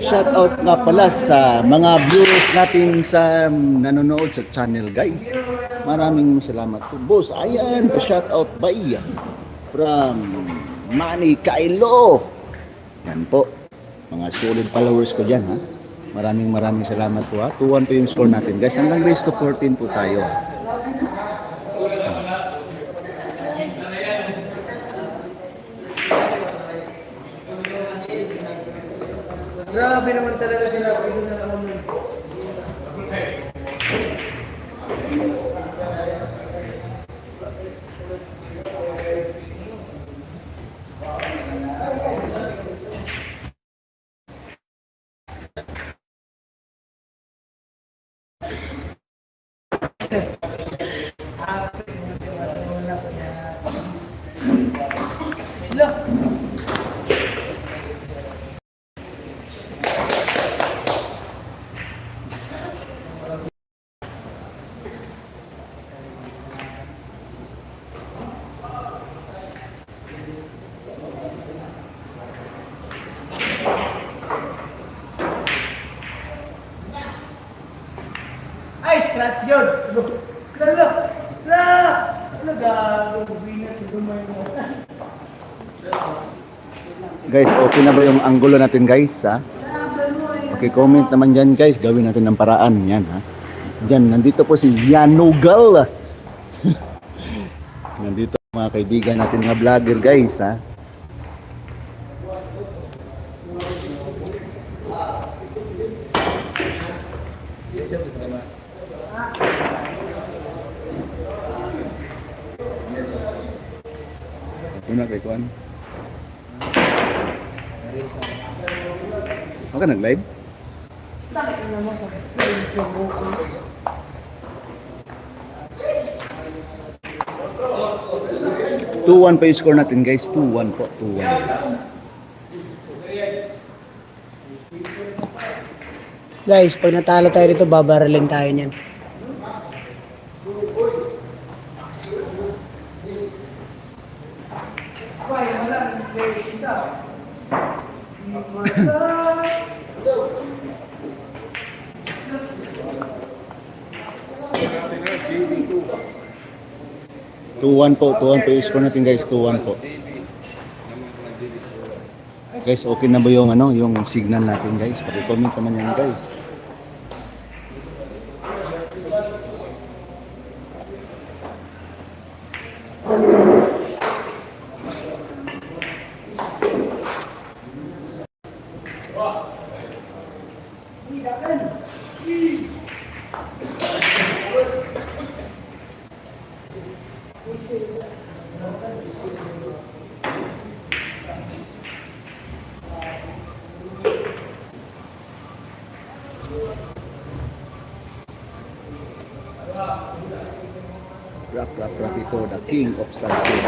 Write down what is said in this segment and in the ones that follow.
shout out nga pala sa mga viewers natin sa nanonood sa channel guys. Maraming salamat po. Boss, ayan, pa-shout out by from Manny Kailo. Yan po. Mga solid followers ko dyan ha. Maraming salamat po ha. 2-1 po yung score natin guys. Hanggang race to 14 po tayo ha. Grabe naman talaga sila. Pwede na naman. Ay, scratch yun! Lala! Gago, binas, dumay mo. Guys, okay na ba yung anggulo natin guys ha? Okay, comment naman dyan guys. Gawin natin ng paraan yan ha. Dyan, nandito po si Yanugal. Nandito mga kaibigan natin mga vlogger guys ha. Una kay Kuan. Ako nag-live? Takit na mo sa Facebook. 2-1 pa yung score natin guys. 2-1 po. 2-1. Guys, pag natalo tayo dito, babaraling tayo niyan. Tuwan po yung score natin guys. 2-1 po. Guys, okay na ba yung yung signal natin guys? Paki-comment naman yan guys. Rap ito, the king of cycling.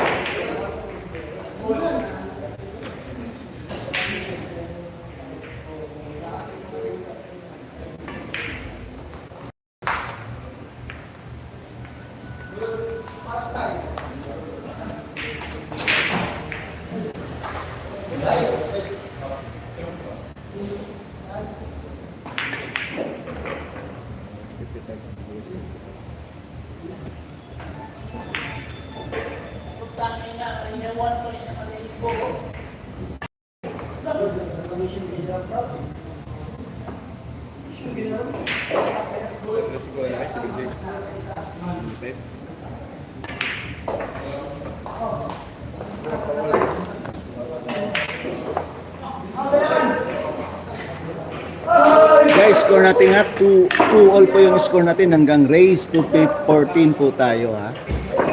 Guys, score natin ha. 2-all po yung score natin hanggang race to 14 po tayo ha.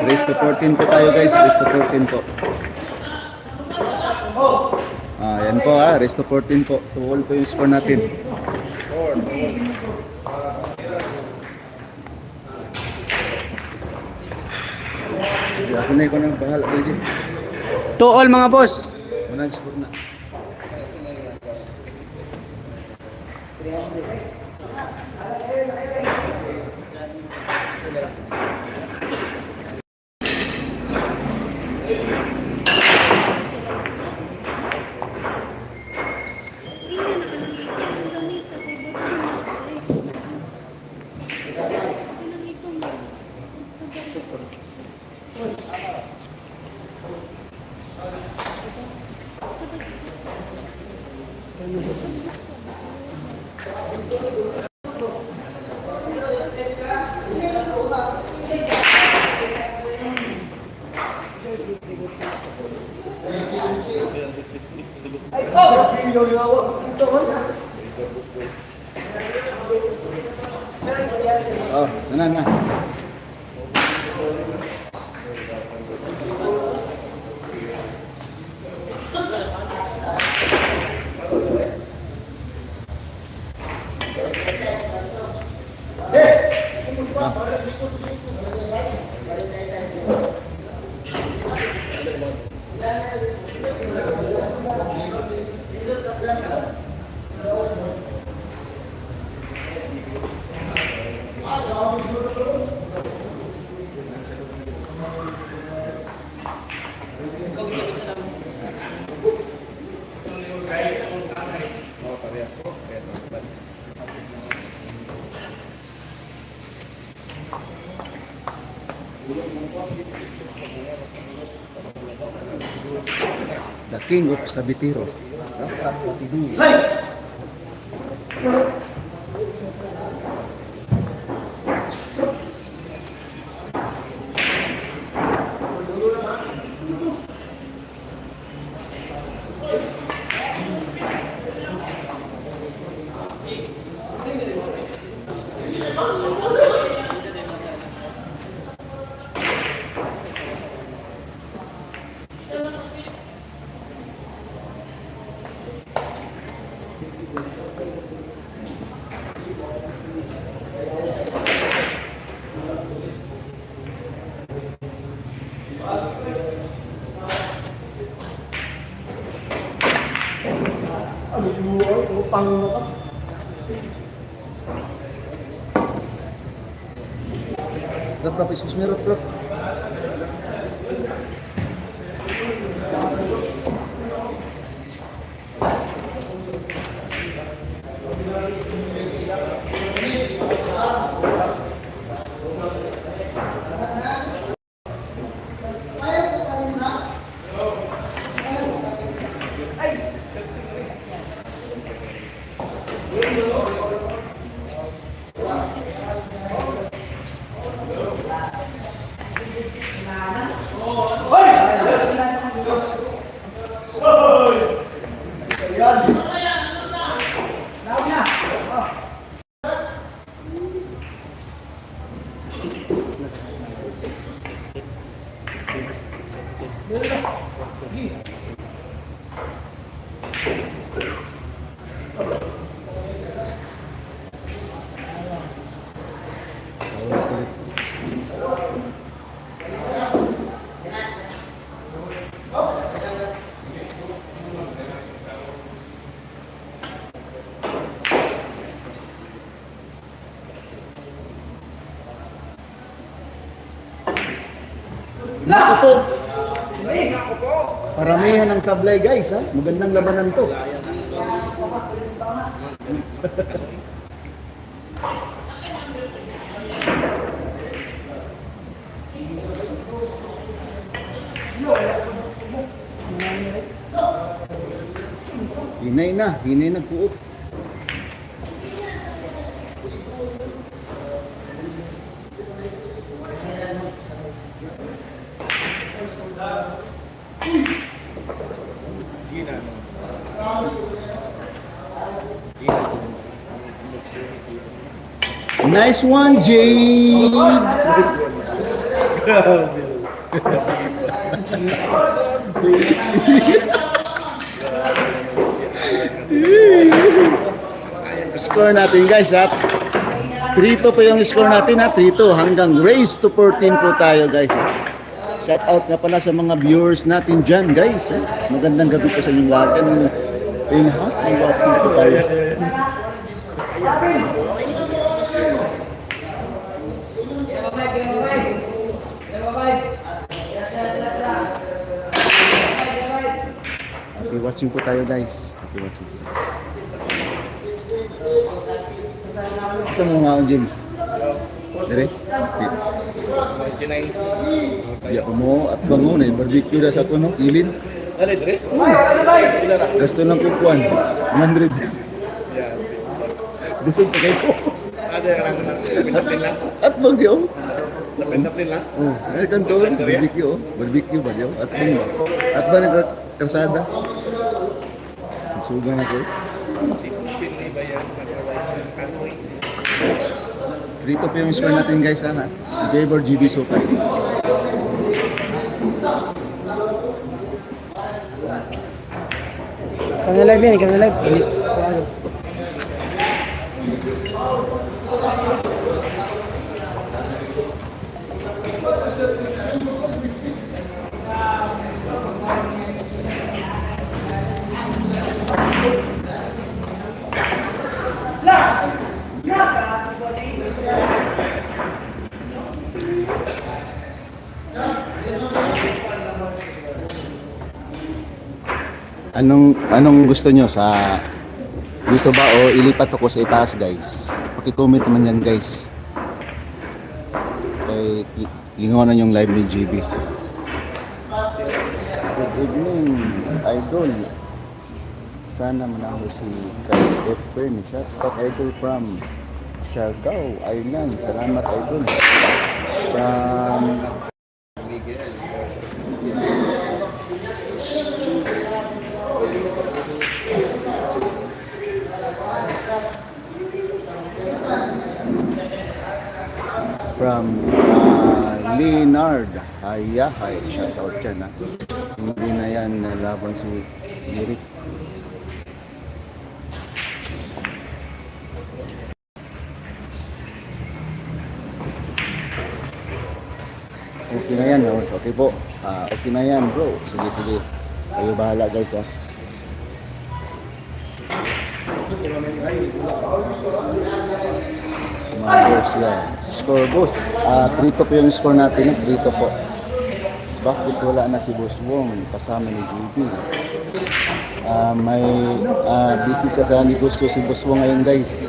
Race to 14 po tayo guys. Race to 14 po. Yan po ha. Race to 14 po. 2-all po yung score natin. Ako na ikaw nang bahala. 2-all mga boss. Manag score na. Oh, na. The King of Sabitiros. Rapat Patidu. Rap, Isus merot, rap. Ito. Paramihan ng sablay guys ha. Magandang labanan to. Hinay na puot. Nice one, Jade. Score natin guys ha. 3-2 po yung score natin ha. 3-2 hanggang race to 14 po tayo guys ha. Shout out nga pala sa mga viewers natin dyan guys ha. Magandang gabi po sa inyong lahat. And watching po tayo. Happy watching po tayo guys. Happy watching po. Saan mo nga James? Dire? Di ako mo at bango na barbecue na sa kuno kilin. Dali, dire? Gasto lang ko kuan. 100. Busog pa kayo ko. Ada yang napindapin lang. At bang yun? Napindapin lang. Oh, ay kanto, barbecue oh. Barbecue ba yun? At bang At ba nagkarsada? Sugan ako. Pili ba yan? Kanoy. Dito pa yung score natin guys sana. In favor GB Sukay. Ikaw na live yan, ikaw na live. Pilit. Ano? Anong gusto nyo sa dito ba o ilipat ako sa itaas guys? Paki-comment naman yan guys. Kay lingawan yung live ni GB. Good evening, idol. Sana manalo si Kyle Efren. Shout out idol from Siargao Island. Salamat idol. From Leonard Hayahay. Shout out dyan ha. Hindi na yan laban si Eric. Okay na yan, no? Okay po. Okay na yan, bro. Sige, sige. Kayo bahala, guys, ha. Mga boss yan. Score, boss. 3-2 po yung score natin. 3-2 po. Bakit wala na si Boss Wong kasama ni JB? May busy sa negosyo si Boss Wong ngayon, guys.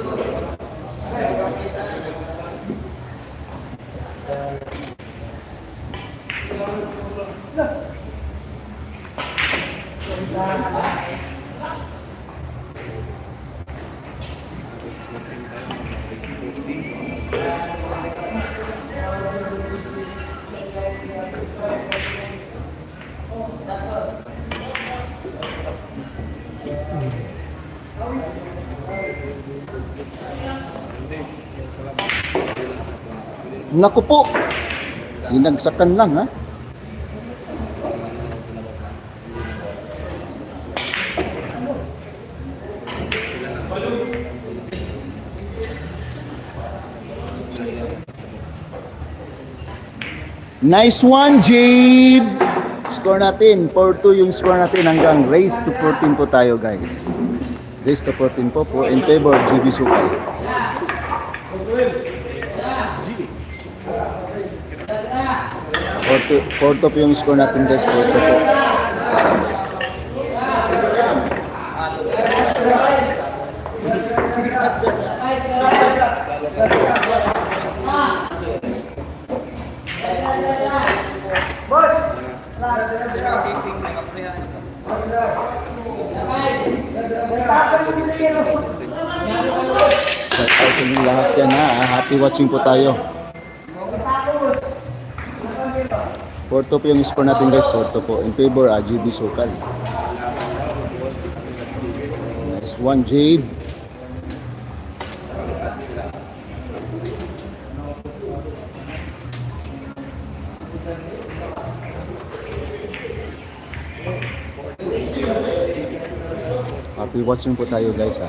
Naku po. Dinagsakan lang ha. Nice one, Jabe. Score natin 4-2 yung score natin hanggang race to 14 po tayo, guys. Race to 14 po in favor of GB Sukay. 4-2 po yung score natin, guys. 4-2 po. Shout out sa inyo lahat yan ha. Happy watching po tayo. 4-2 po yung score natin, guys. 4-2 po in favor GB Sukal. Nice one, Jade. Happy watching po tayo, guys ha.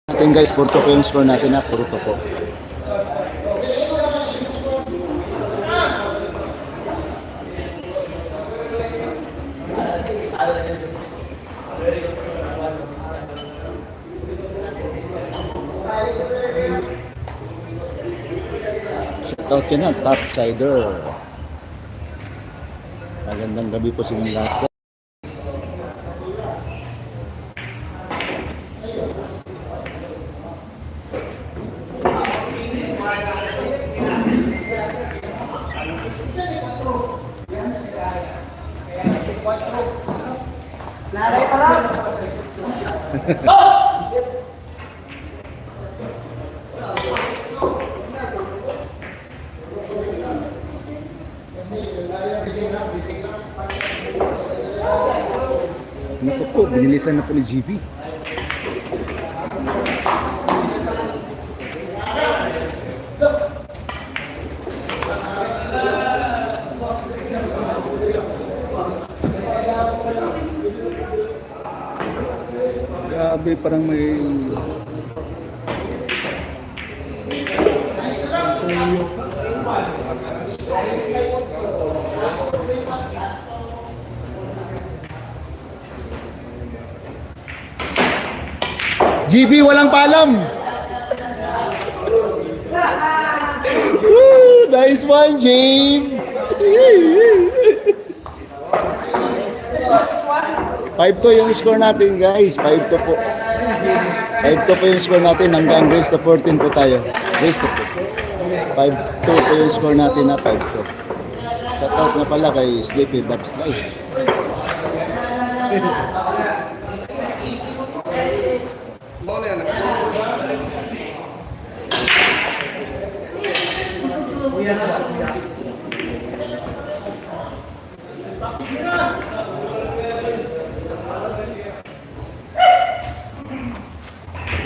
Natin guys, purto po yung score natin na purto po. Shoutout ka na, Topsider. Magandang gabi po sa inyong lahat. Naray pa lang. Naku po, binilisan na po ni GB. Grabe, parang may... GB, walang palam! Woo! Nice one, James! 5-2 yung score natin, guys. 5-2 po. 5-2 po yung score natin. Hanggang race to 14 po tayo. Race to 14. 5-2 po yung score natin na 5-2. Shoutout nga pala kay Sleepy Dubs Live. Mau na yan.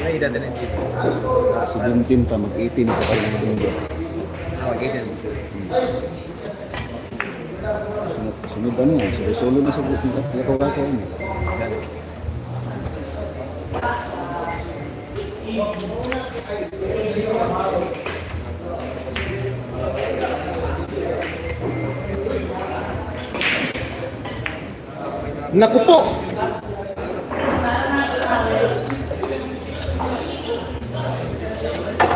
May edad na dito. Si Juntin pa, mag-18 sa kanyang mundo. Mag-edad mo siya. Sunod ba niya? Solo na sa buong lakaw-lakaw niya. Ganun. Naku po!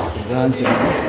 Sagahan si Mas.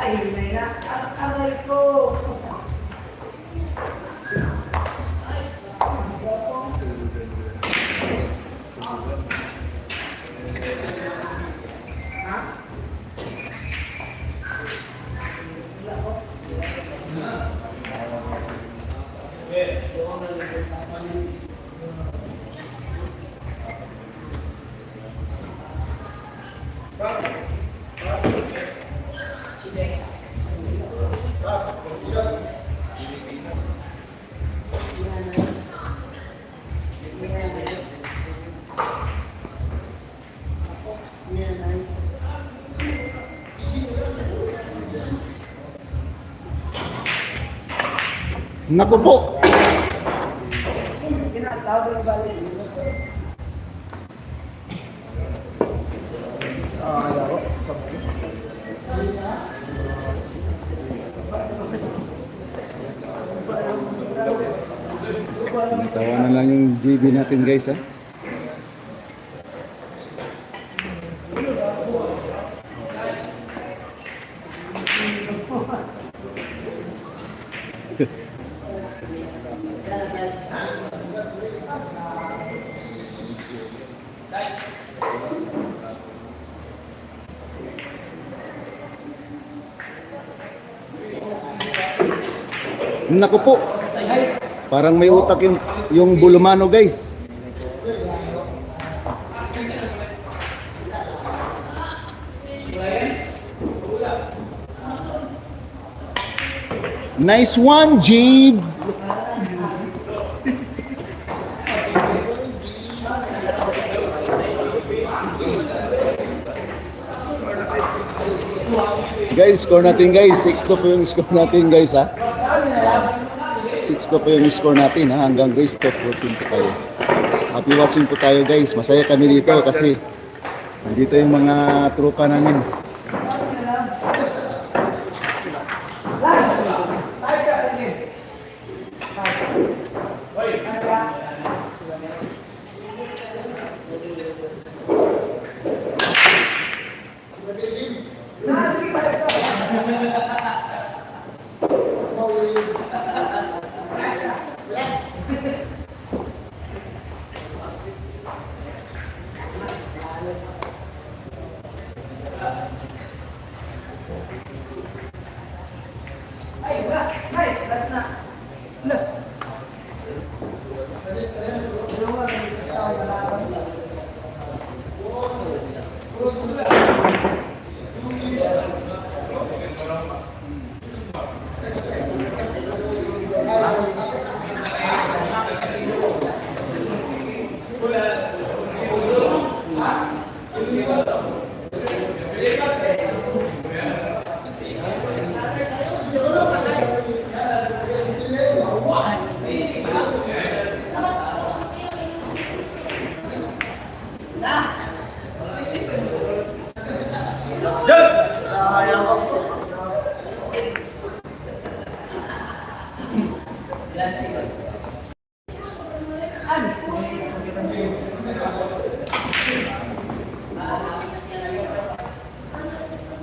Ay, Naku po. Tawanan lang yung GB natin guys ha. Naku po. Parang may utak yung bulumano guys. Nice one, Jeeb. Guys, score natin guys. 6-2 po yung score natin guys ha. 6-2 po yung score natin ha. Hanggang guys top 14 po tayo. Happy watching po tayo guys. Masaya kami dito kasi nandito yung mga tropa namin.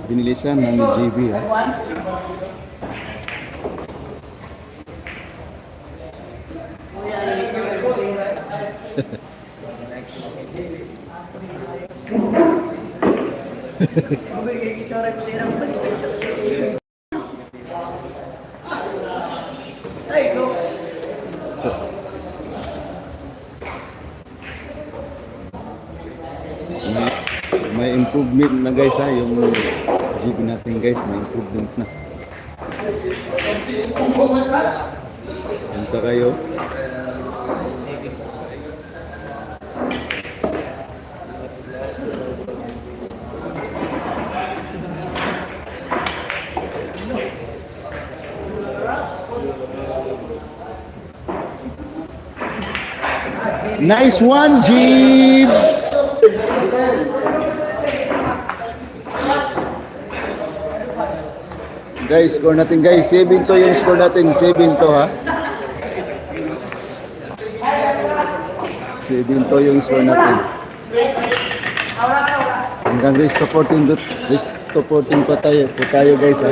Binilisan ng JB ha. May improvement na guys ha, yung GB natin guys, may improvement na. Kansa kayo? Nice one, Jeep! Guys, score natin guys. 7-2 yung score natin. 7-2 ha. 7-2 yung score natin. Hanggang race to 14 pa tayo guys ha.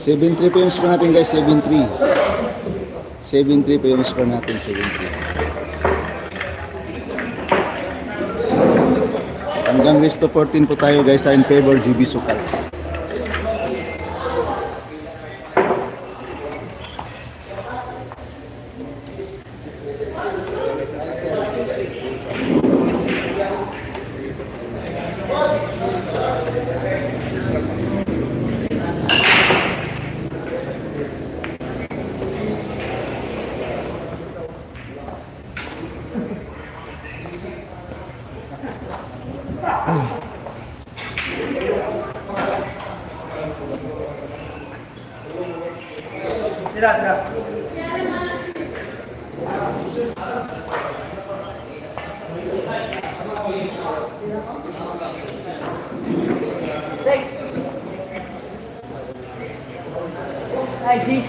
Seven three pa yung score natin guys, 7-3. 7-3 pa yung score natin, 7-3. Hanggang rest to 14 po tayo guys, in favor GB Sukat. Ay, Gis.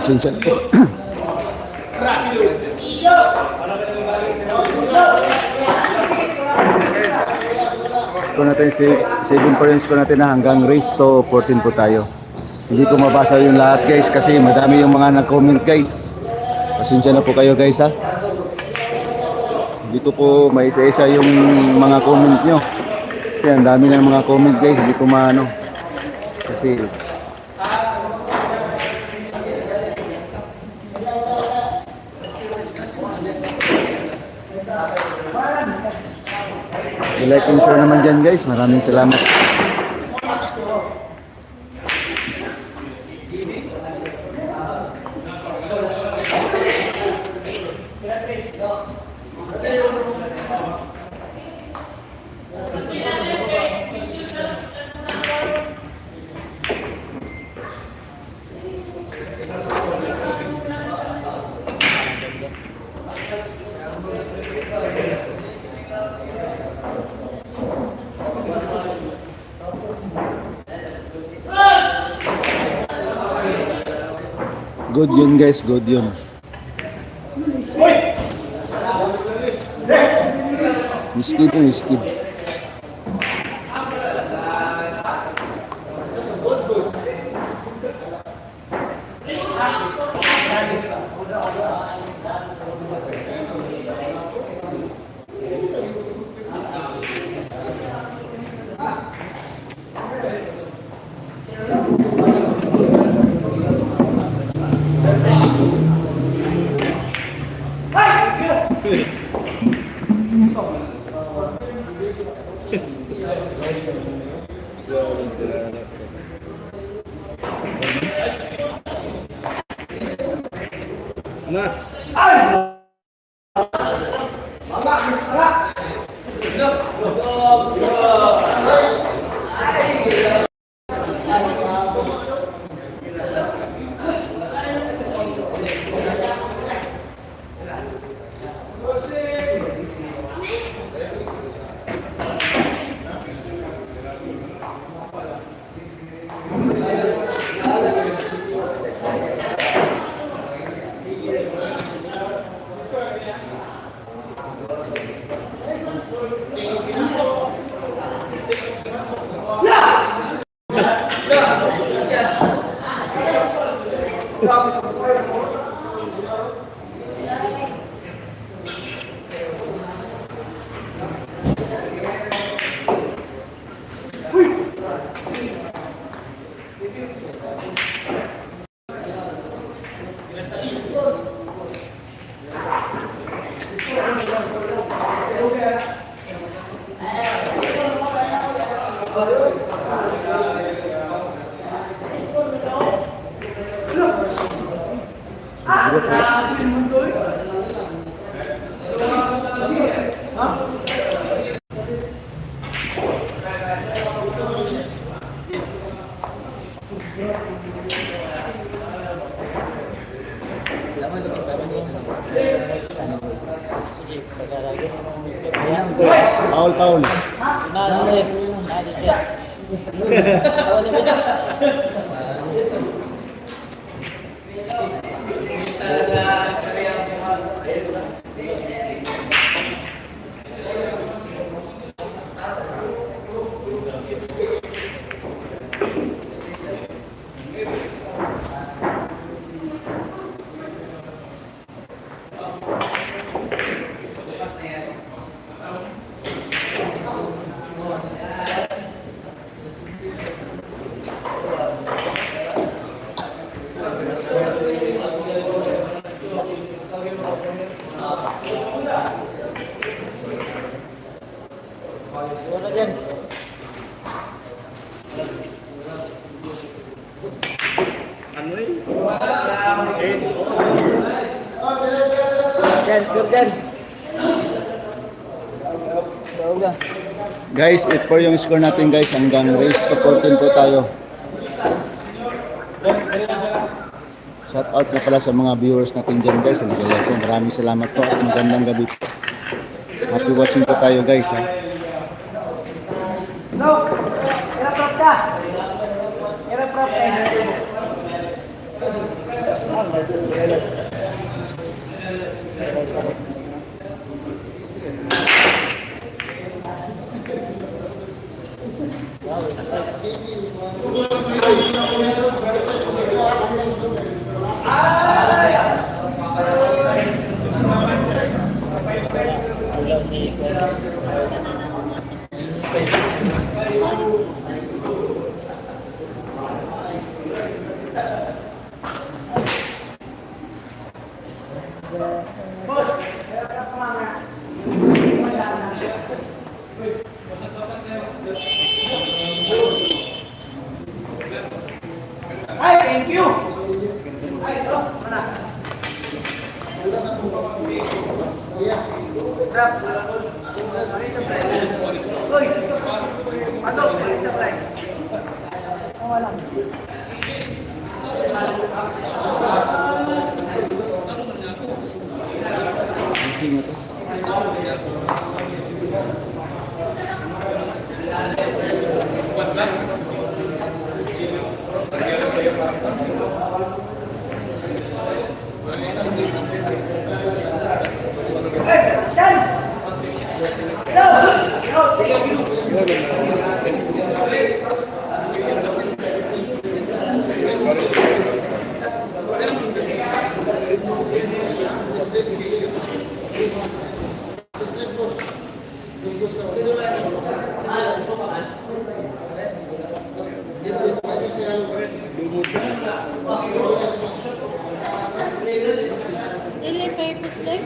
Pasensya na po. Score natin, saving points ko natin na hanggang race to 14 po tayo. Hindi ko mabasa yung lahat guys kasi madami yung mga nag-comment guys. Pasensya na po kayo guys ha. Hindi ko po maisa-isa yung mga comment nyo. Kasi ang dami ng mga comment guys, hindi ko maano. Kasi i-like and share naman dyan guys. Maraming salamat. Good yun guys, good yun. Miskid yun, miskid. Paul, Paul. Wala dyan. Dyan, score dyan. Tawag na. Guys, 8-4 yung score natin guys. Hanggang race to 14 po tayo. Shout out na pala sa mga viewers natin dyan guys. Nag-like po. Maraming salamat po at magandang gabi po. Happy watching po tayo guys ha. No! Kira-prop ka! Kira-prop ka! Ay, thank you! Ay, ito, mana? Yes. Drop. Mali sa play. Uy! Pasok, mali sa play. Wala. Gising na to. Hey, stand! No, thank you. Really purposely?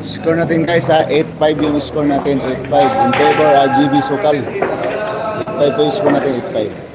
Score natin guys ha, 8-5 yung score natin, 8-5 in favor GB Sokal. 8-5 yung score natin, 8-5.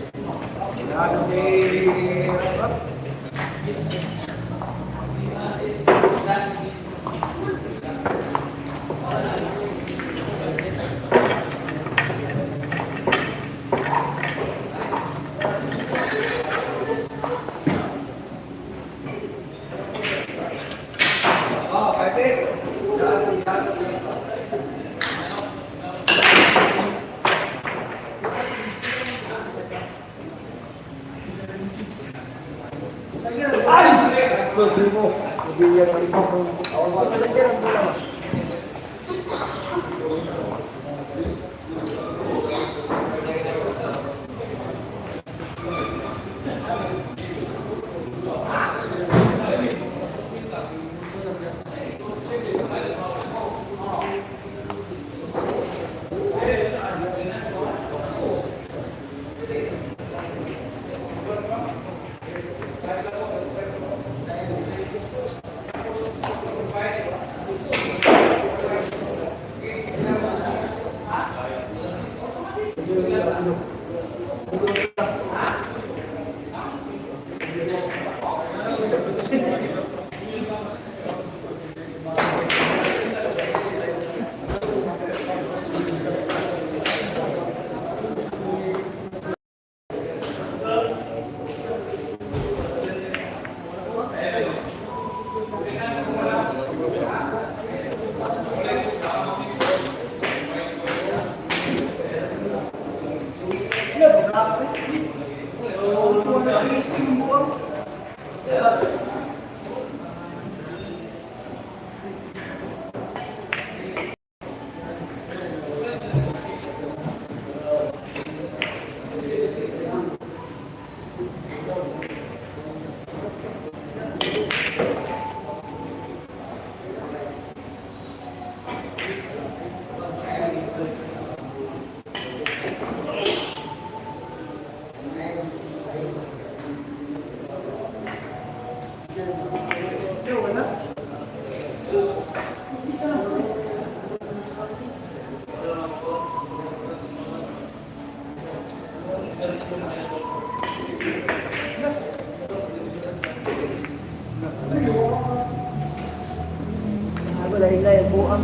Wala hila yung buang.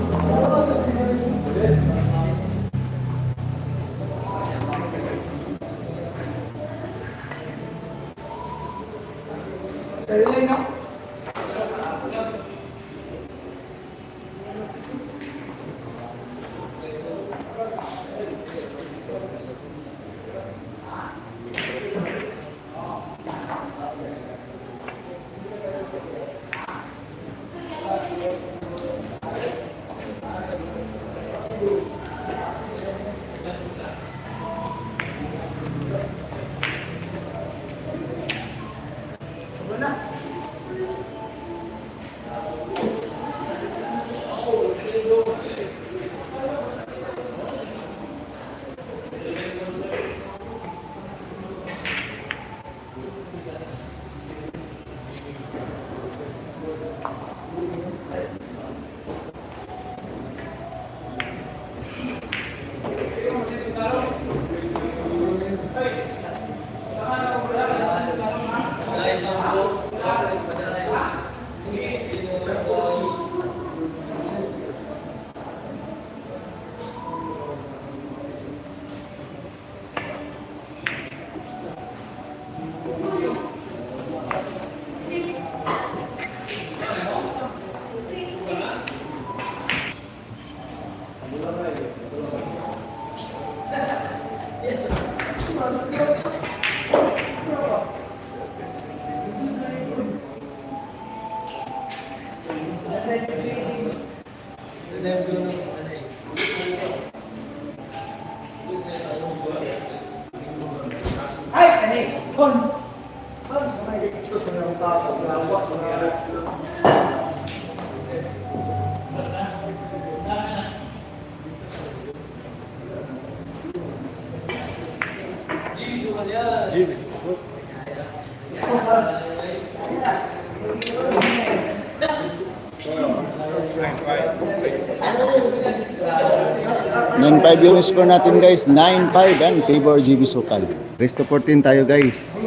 9-5 yung score natin guys. 9-5 and favor GB Sukal. Resto 14 tayo guys.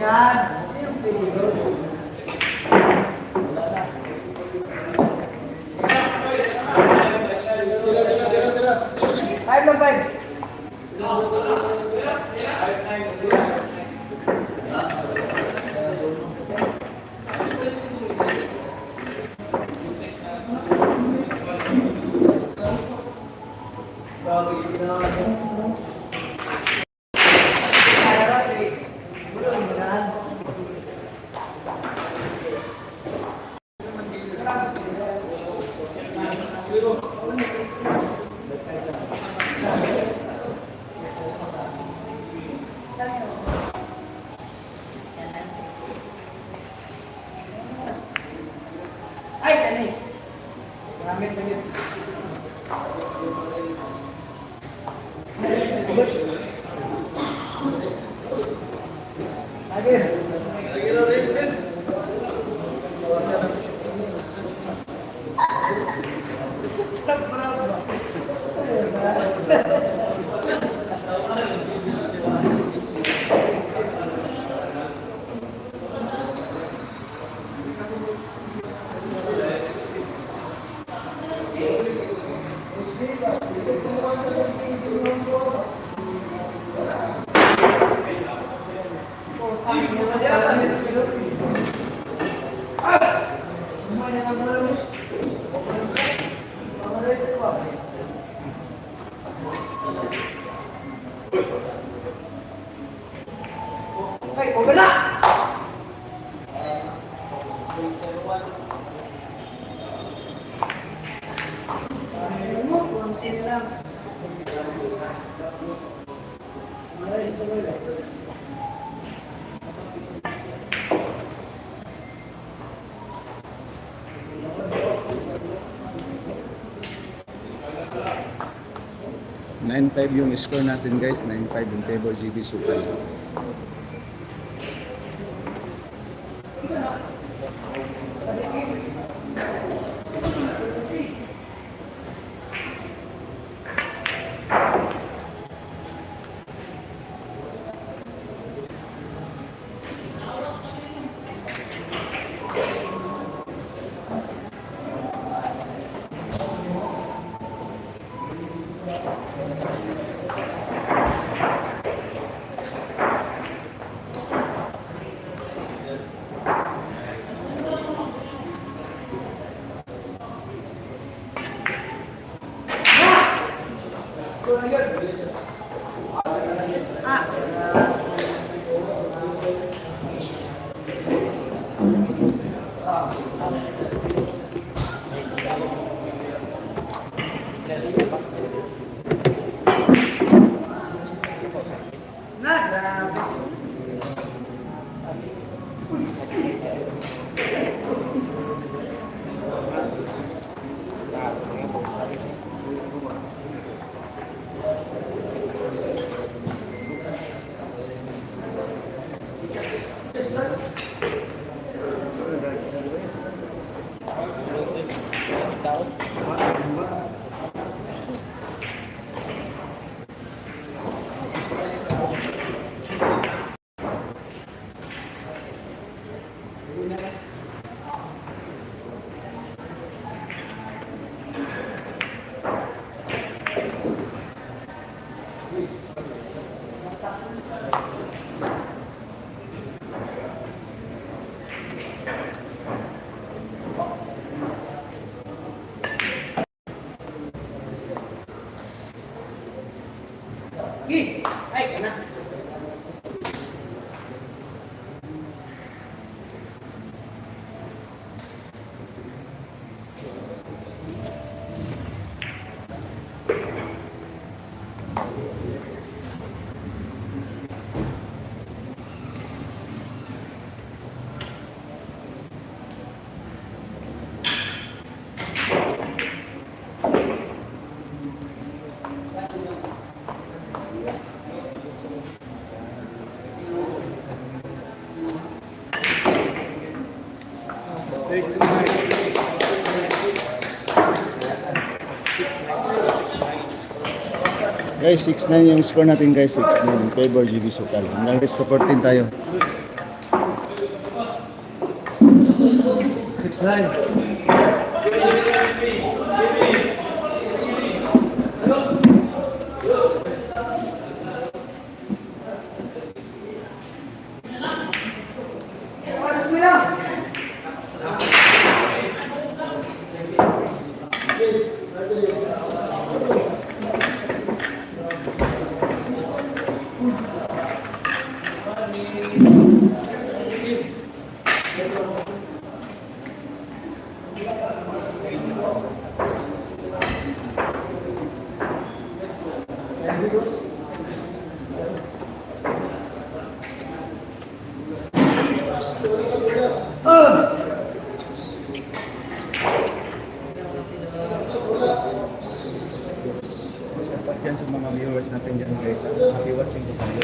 Five lang, five. Ay, tani. Gamit na yun. Bus. Agir. Okay, over na! Konti na lang. Nine 9-5 yung score natin guys. 9-5 in favor GB Sukal. Ay, kana. Guys, 6-9 yung score natin guys. 6-9 in favor GB Sokal. Hanggang rest 14 tayo. 6-9. Dapat dyan sa mga viewers natin dyan guys. Happy watching po tayo.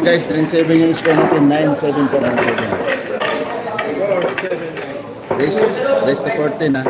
natin guys, 9-7 yung score natin, 9-7 po, 9-7. Score 7-9. Race to 14 ha.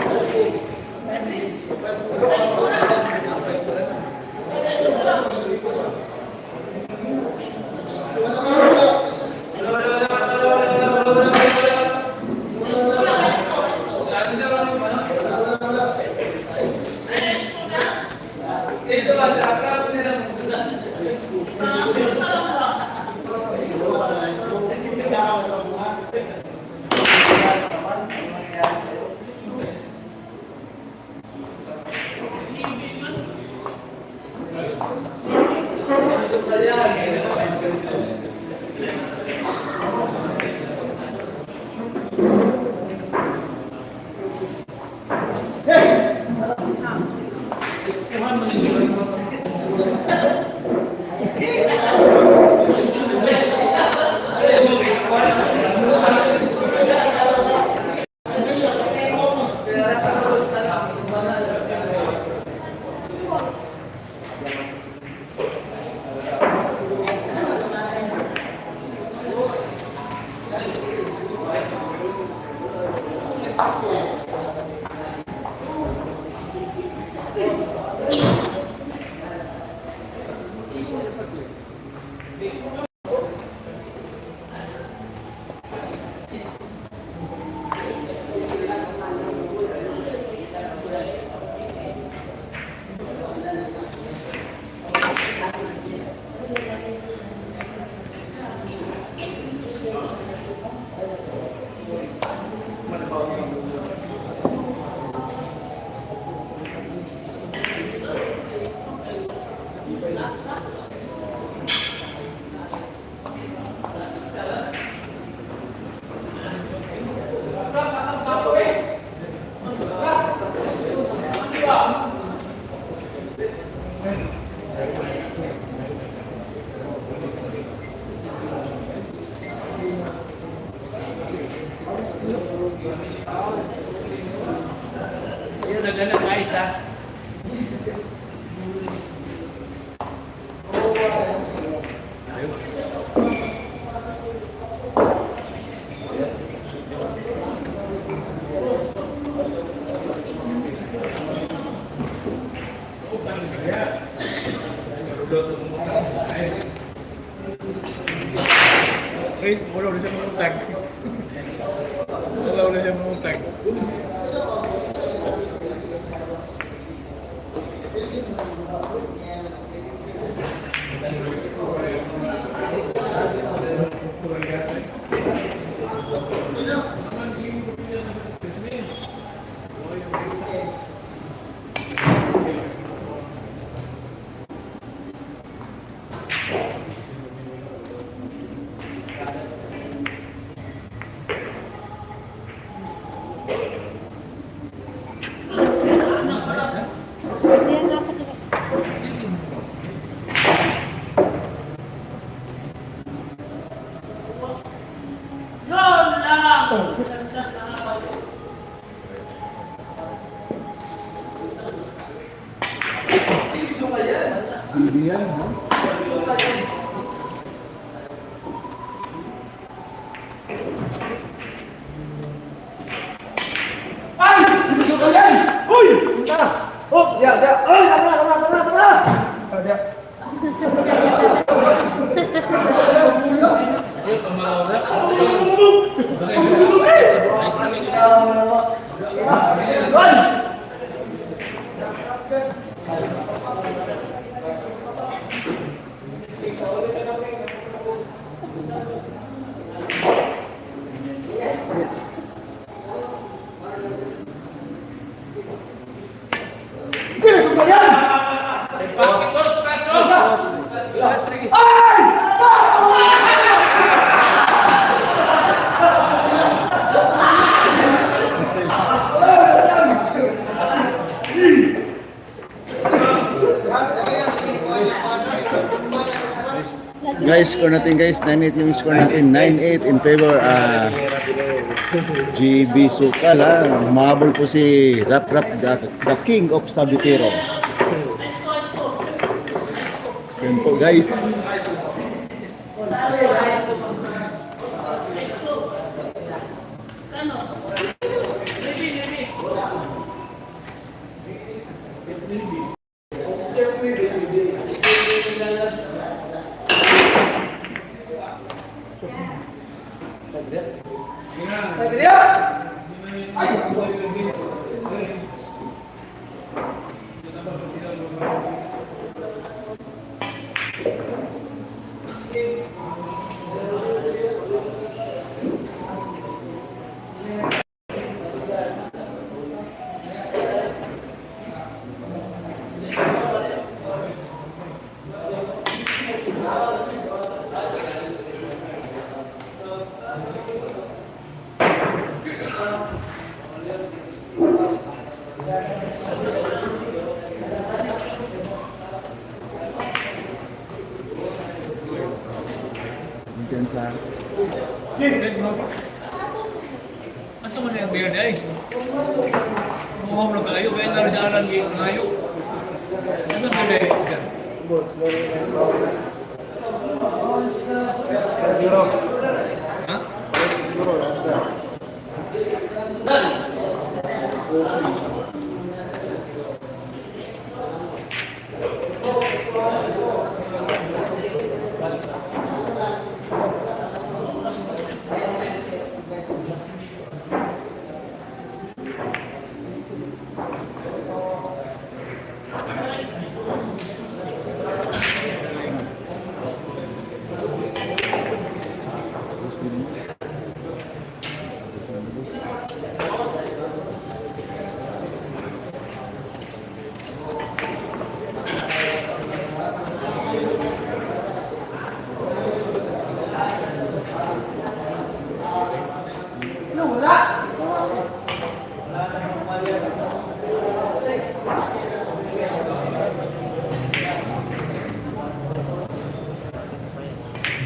Guys, wala ulit siya mangutag. Wala ulit siya mangutag. Yan, ha? Guys, score natin guys, 9-8 yung score natin, 9-8 in favor GB Sukal ha. Mahabol po si Rap the King of Sabitero. Yan po guys. Diyan sa Asa man yung beard ay? Mukhang na kayo, kaya na rin sa alam yung ngayo. Asa beard ay? Ha?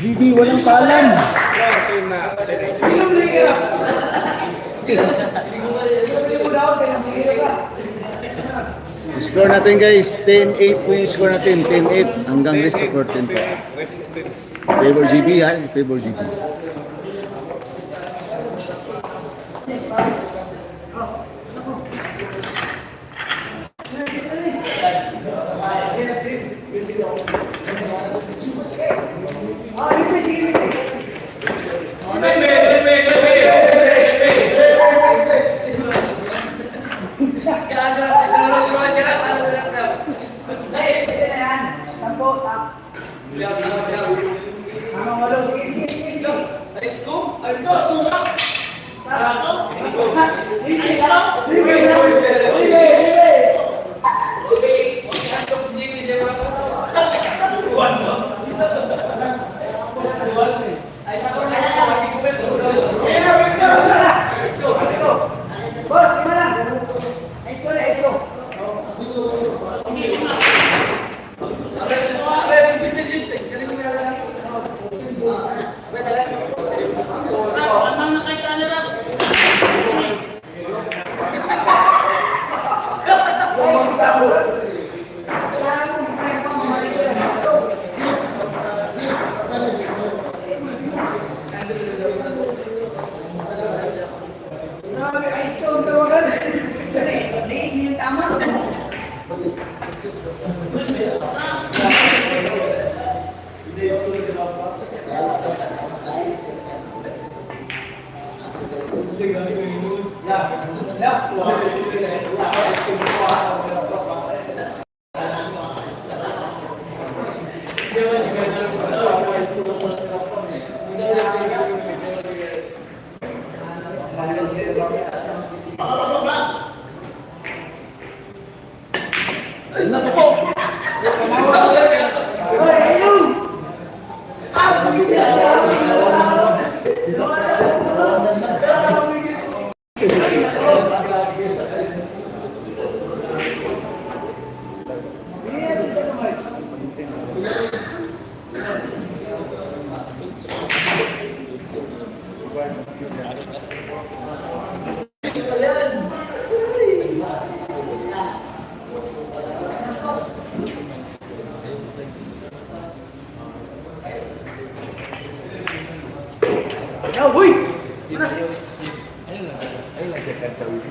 GB, walang kalan. Score natin guys, 10-8 po yung score natin, 10-8 hanggang rest of 14 po. Favor GB ha, favor GB. Ayun lang siya kanta with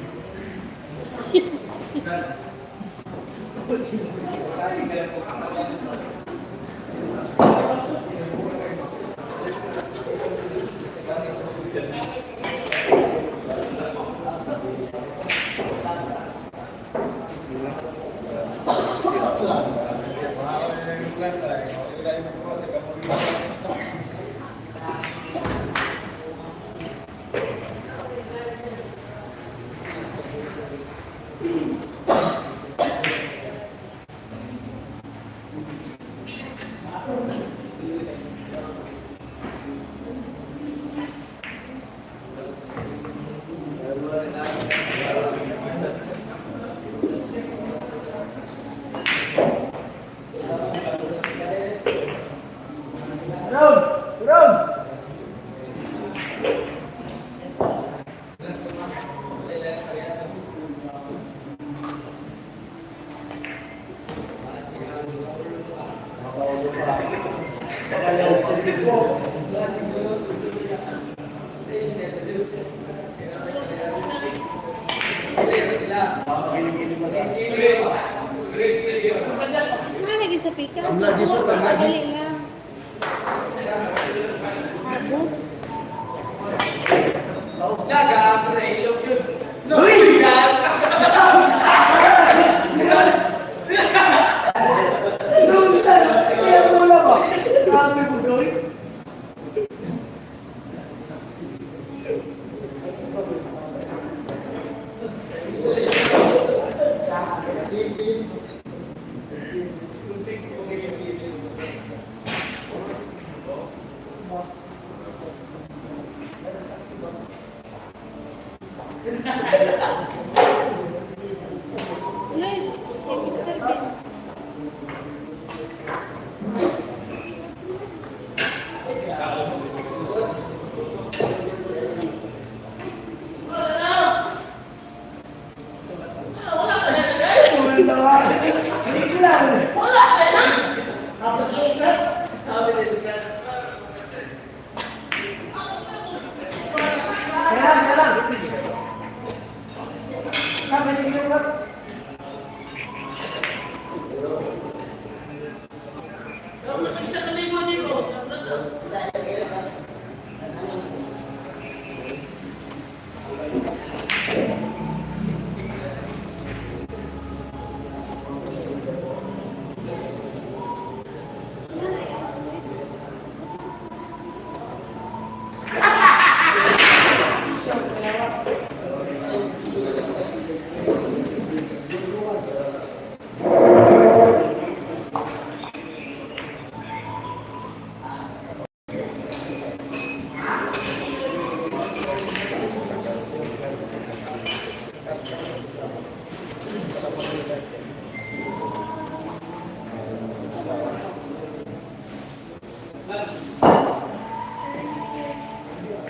Ano lagi sa pika? Ang lagis, ang lagis. Dali lang. Abot.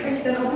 Ay, Mr. Ben.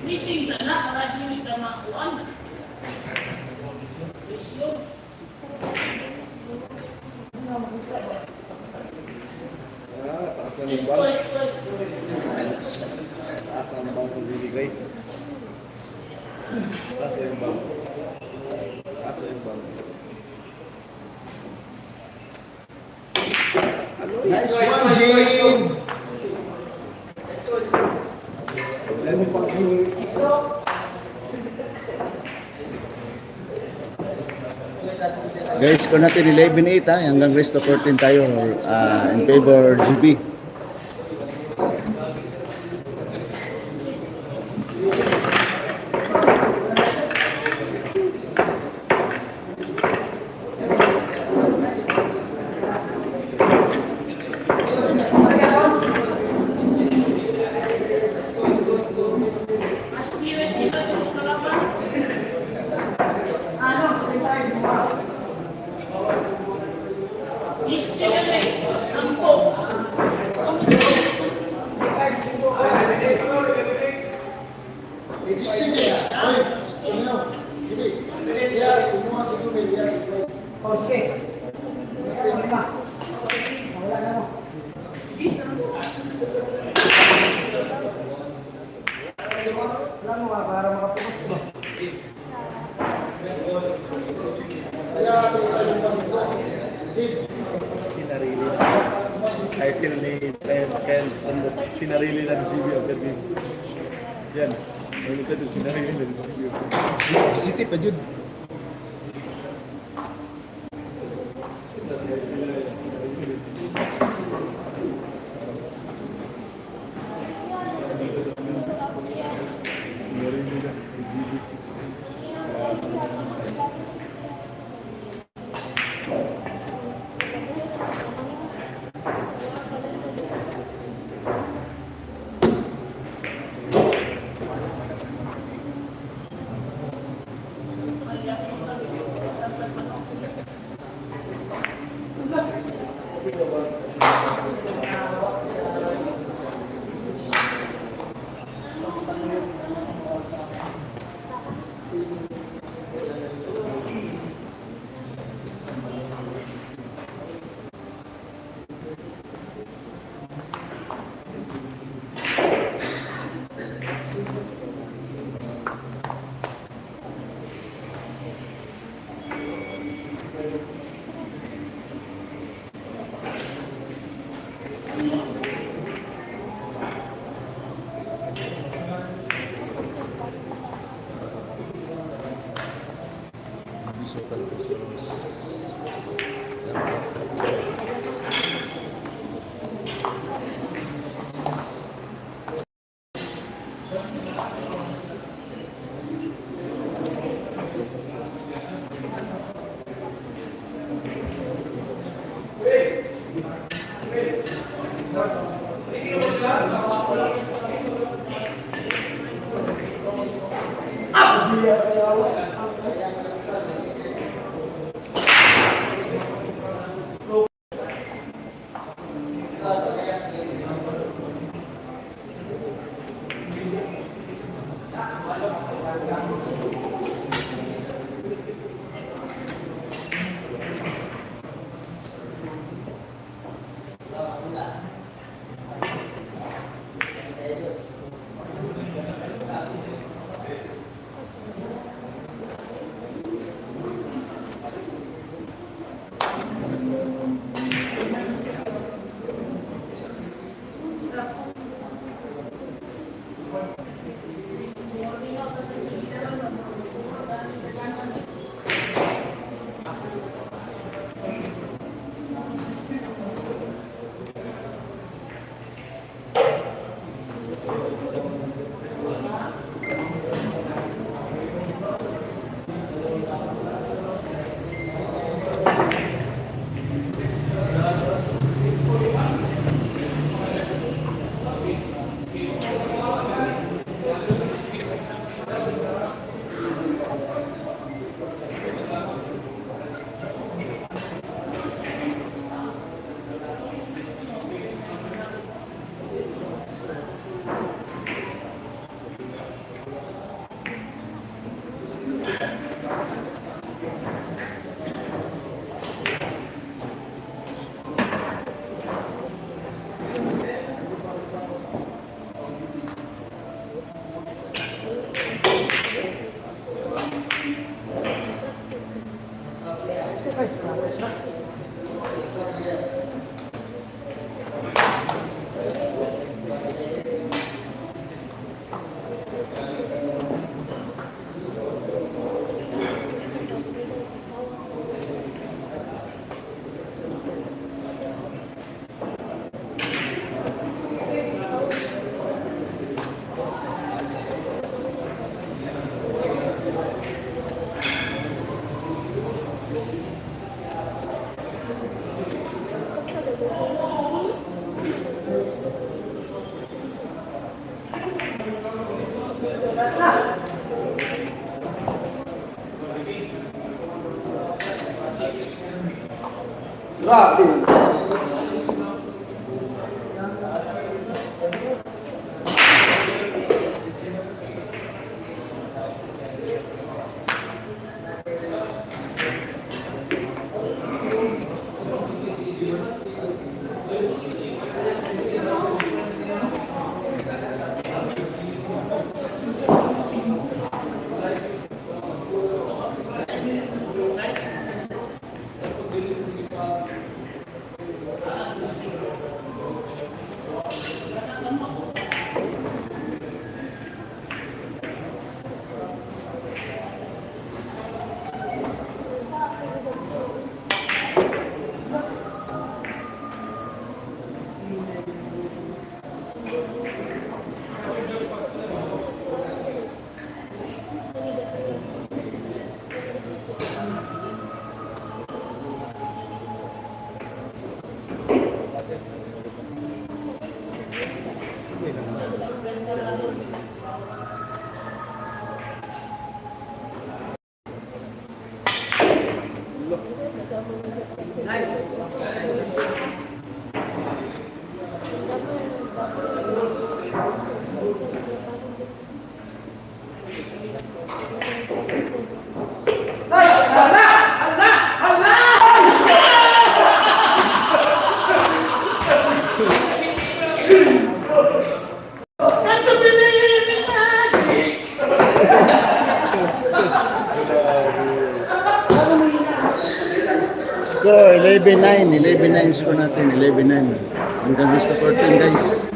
Missing sana para hindi ka makuan. taas ang bangko dili guys. Taas yung bangko. Taas yung bangko. Nice one, Jim! Guys, kung natin 11-8 hanggang rest of 14 tayo in favor GB. Sinarili. Title ni Kyle sinarili ng GB of the Big. Yan. Ulit ito sinarili ng GB of the Big. City pa jud. Sinarili ng GB. Grabe. Score 11-9, 11-9 score natin, 11-9. Hanggang gusto 14 guys.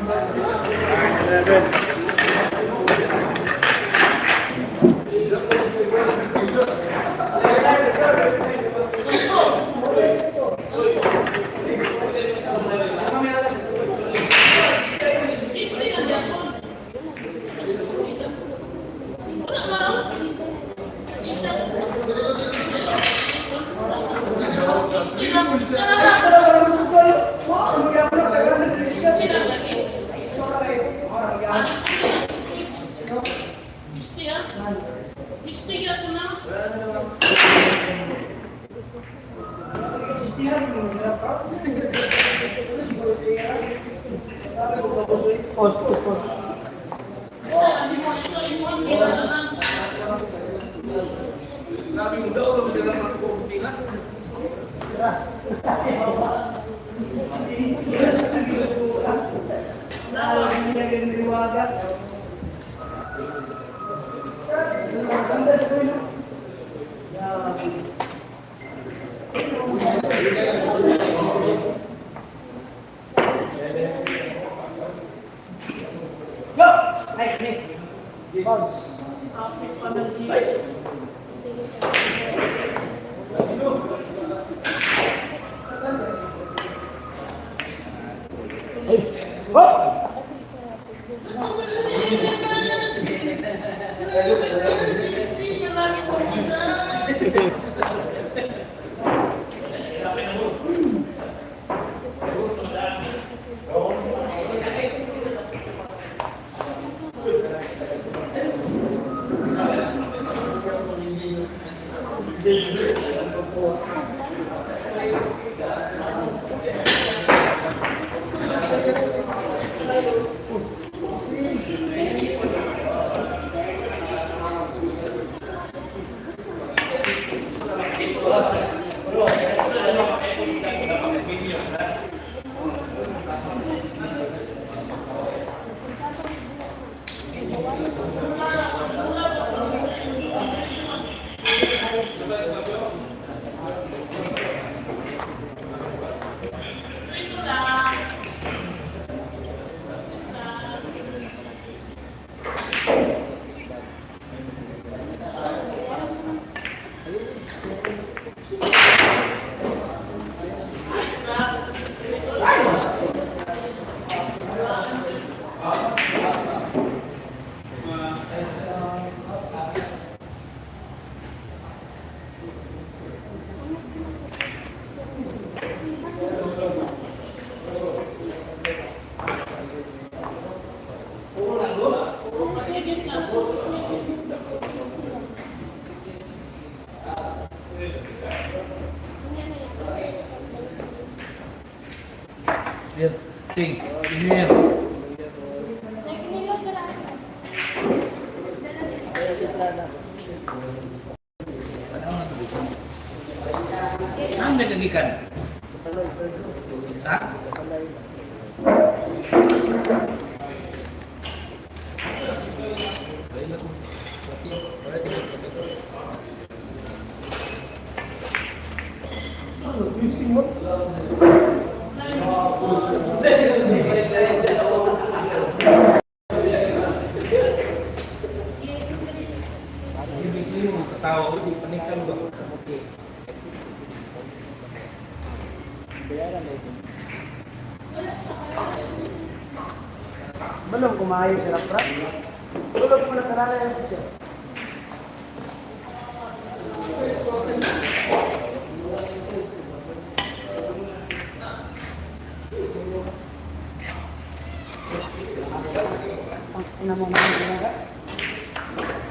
Ting, ini Ang nagagikan. Ha? Belum kumain sirap rap. Belum pernah kenal yang itu. Ang nama mana?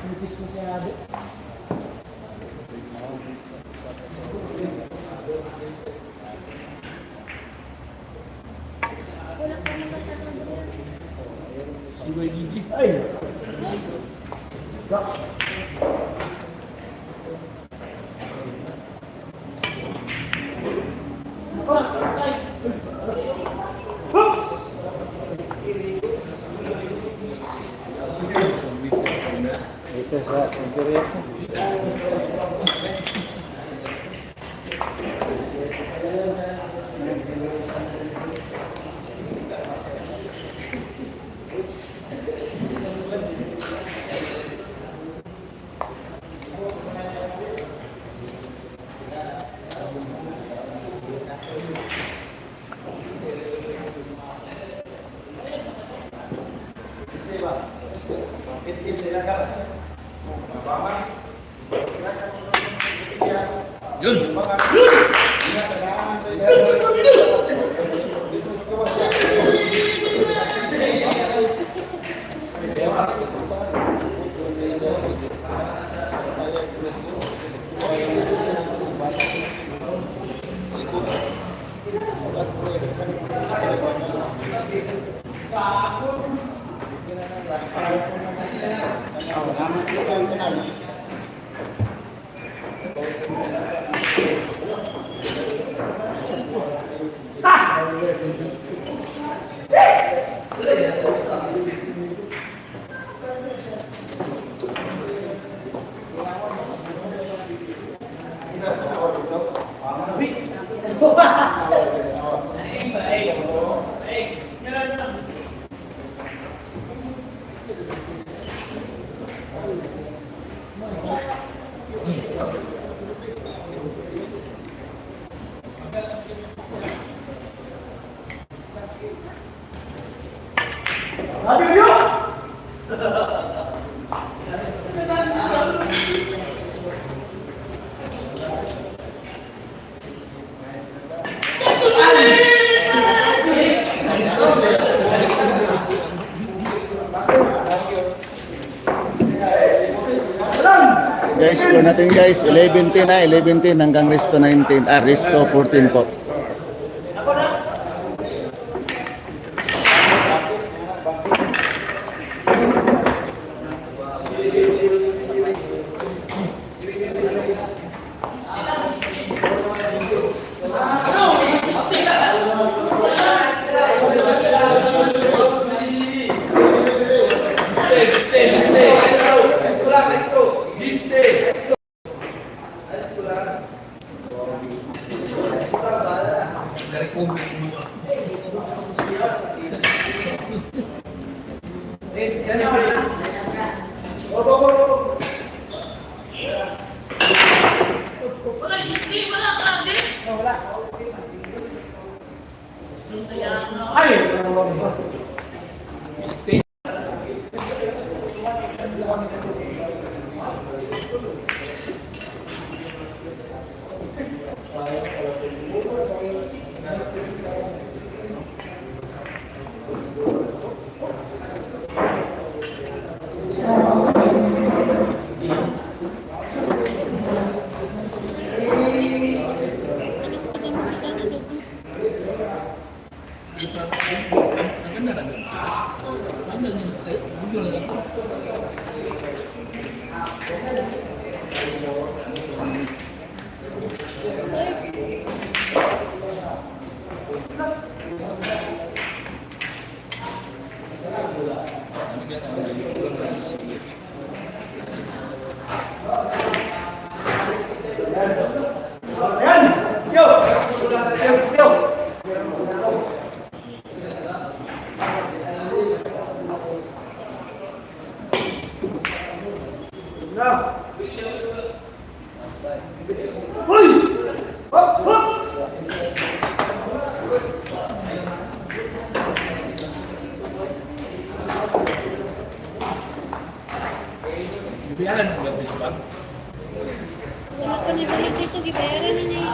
Nipis na siya ada. Ay. Ito sa interior ko. Yun. Guys, score natin guys, 11-10 na, 11-10 hanggang resto 19, resto 14 po. Biyaran mo ba ito ba? Wala pa nabalik dito, gibayaran na niya.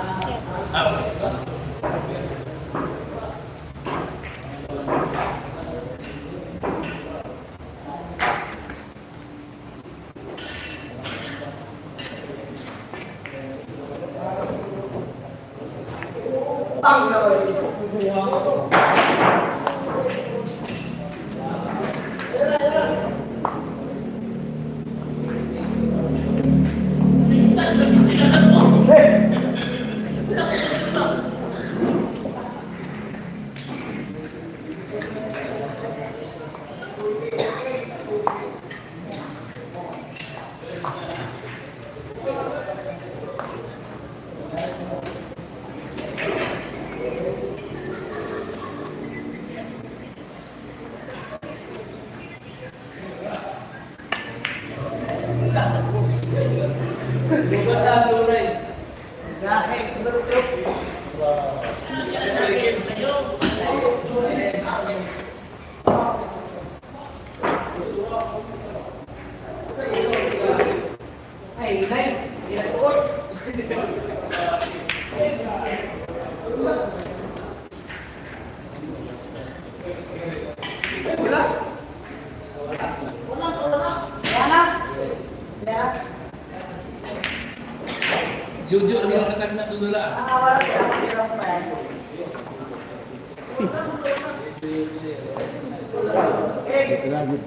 Jujur lagi orang kata nak dulu lah. Lagi.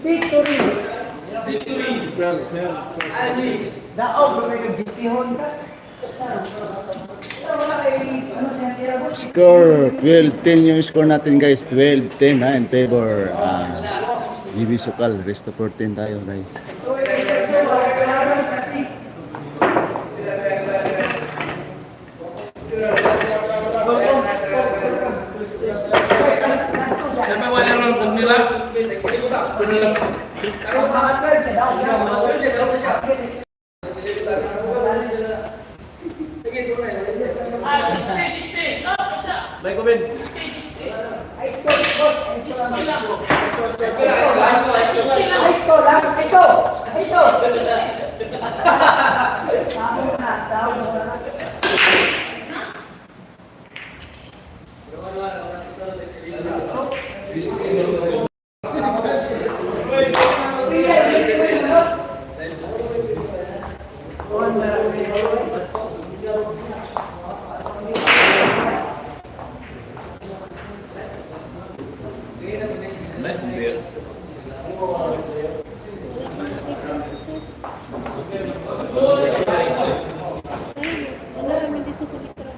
Victory! Well, score. Daog, may nag-justihon ka. Wala ano siya tira mo? Score 12-10 yung score natin guys. 12-10 in favor GB Sukal. Rest of 14 tayo guys. Tapi wala orang pemila. Baik, Robin. Baik, mobil. Wala naman dito sa likuran.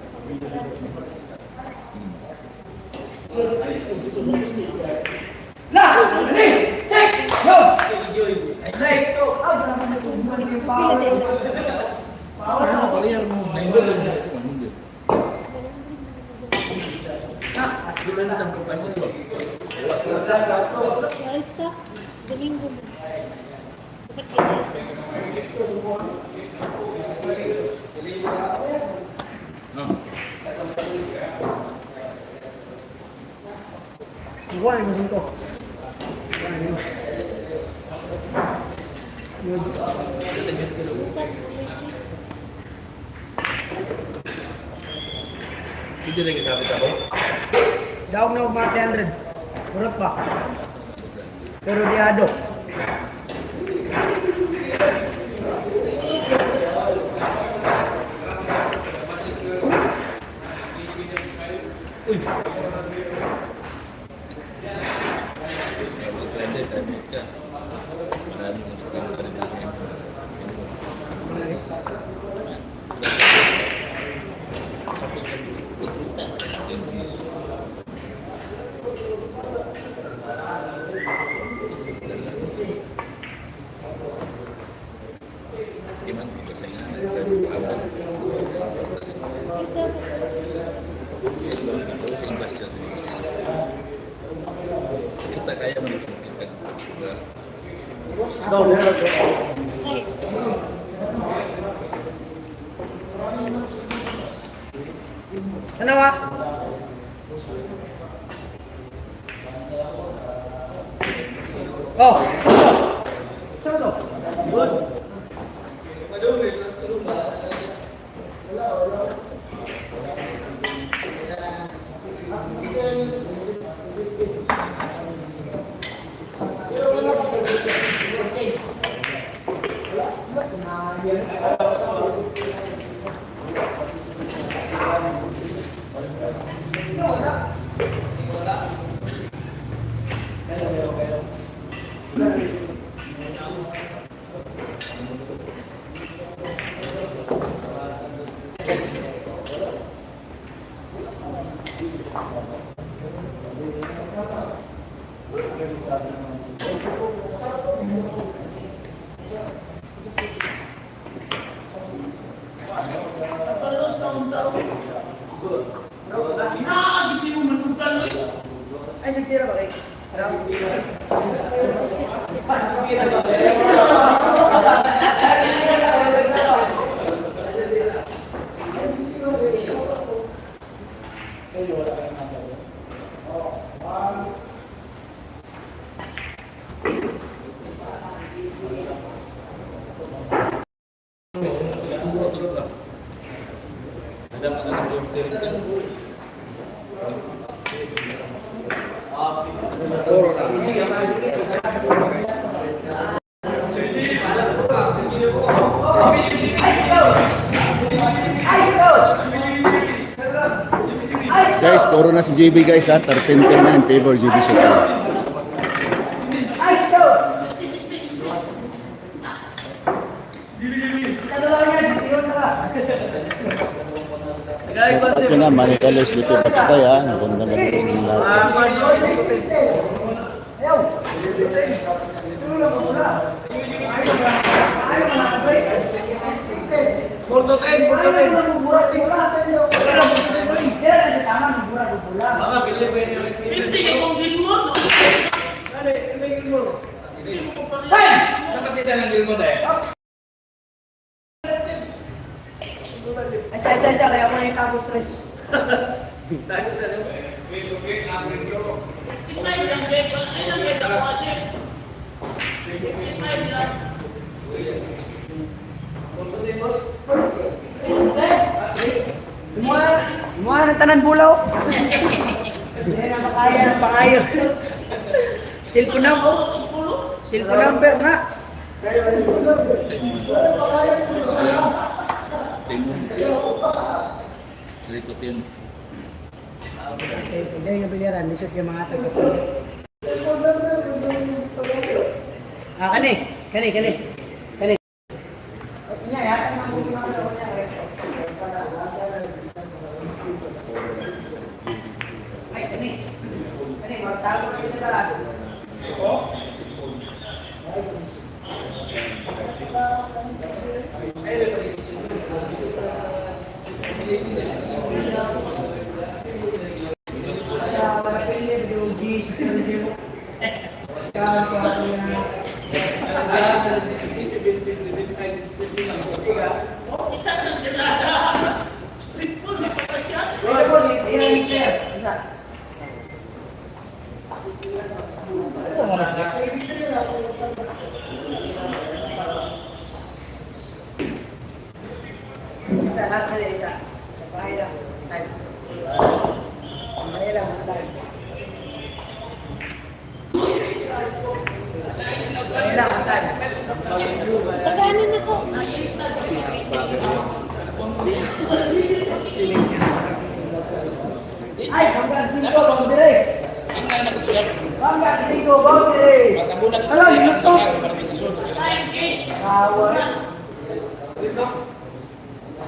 Ano kali yang mau main dulu? Gimana tanggapannya tuh? Basta, Domingo mo. Dapat No. Igual, mo singko. Itu lagi dapat apa? Daog na mga 300. Urot pa. Pero di adok. Uy. Blended dan baca. Maraming screen dari Kita kaya menentukan juga. Ay, Ano ba? Oh! Saan to? Ay, sigtira ba kayo? Ada makanan belum dikirim. Guys, puro na si JB guys ha. 13-10 na in favor JB Soto. At yun na, Manikalos Lipe Patay ha. Maganda na ng lahat. Ay, kaya ako na yung tapos stress. Mga ng tanan bulaw. Hindi na makaya ng pangayo. Cellphone number nga. Ikutin. Hindi yung biliran, nisot yung mga taga. Kani. Nya ya, kan masuk ke mana nya. Ay, kani. Mau tahu ni sedalas. Oh. Isa last na isa. Sa bahay lang. Time. Bahay lang. Time. Bahay lang. Time. pagaanin ako. Ay, hanggang 5 bang dire. Hanggang 5 bang dire. Alam, ito. Kawan.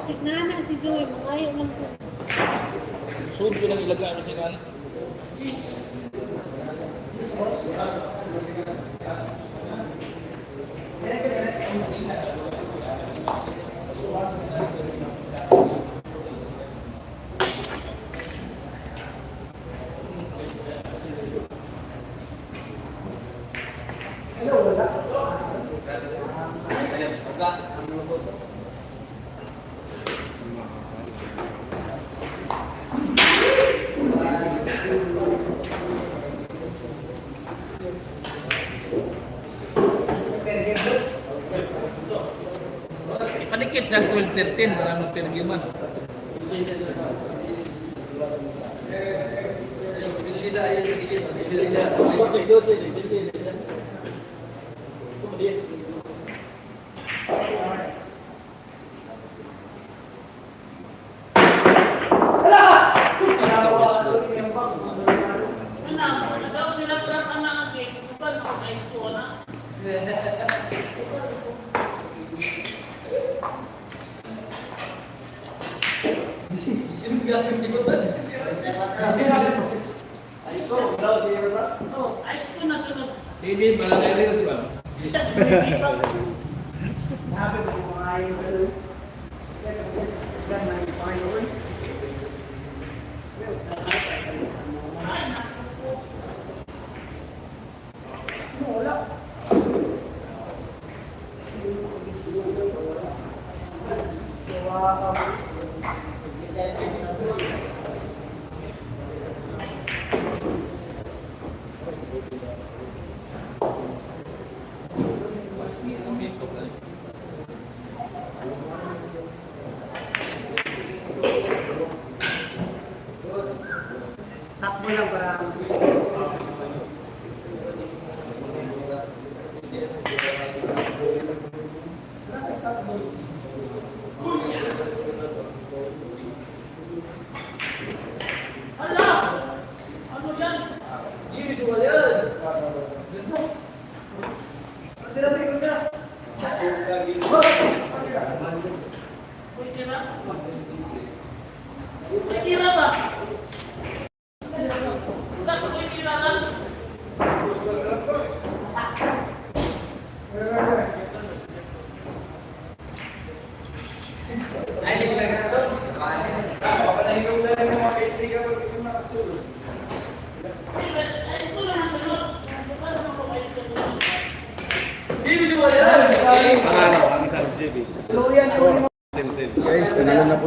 Signana si Joy, ayaw lang po. Sud ko lang ilagay ano siya kana. Isang 12-13, para magpirgiman. Daw sila prat ang nakakit. Sukan mo kay school na. Oh, ice ko na sunod. Hindi, malagay rin ito ba? Isa ko may pa. Sabi ko mga ayaw ka doon. Yan, may Panginoon. Wala. Takbo lang para Hala! Ano yan? May tira? May tira ba? Bakit may tira ka? Ice ko lang ang sunod. Sukan mo kung ice ko sunod. Ang ano, ang isang JB. Luyan ko. Guys, panalo na po